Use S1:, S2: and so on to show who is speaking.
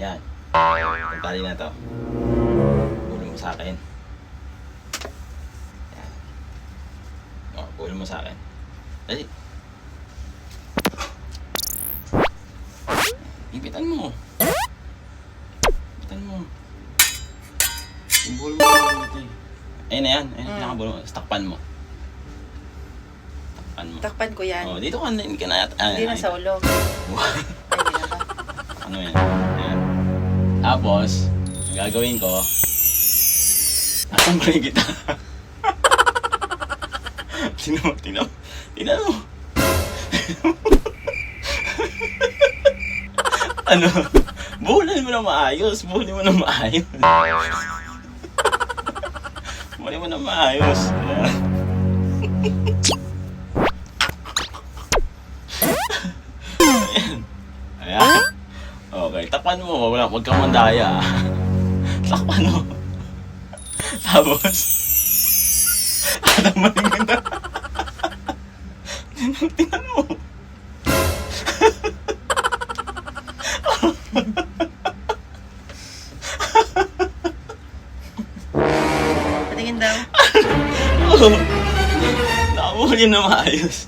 S1: Yan. Tali na to. Pulo mo sa akin. Yan. O, pulo mo sa akin. Dali. Ipitan mo. Ipitan mo. Yung bulo mo. Ayun na yan. Ayun na pinakabulo mo. Takpan mo. Takpan mo.
S2: Takpan ko yan.
S1: Oh, dito ka na. Hindi ka na.
S2: Hindi na sa ulo. Ay, hindi na ba?
S1: Ano yan? Ayan. Tapos, ang gagawin ko, asan ba yung kita? Tinan mo. Ano? Buhulan mo na maayos. Buhulan mo na maayos. Ayan. Ayan. Okay, takpan mo. Huwag kang mandaya. Takpan mo. Tapos, maling na. Tingnan mo.
S2: Patingin daw.
S1: Oo. Nakabuhuli na maayos.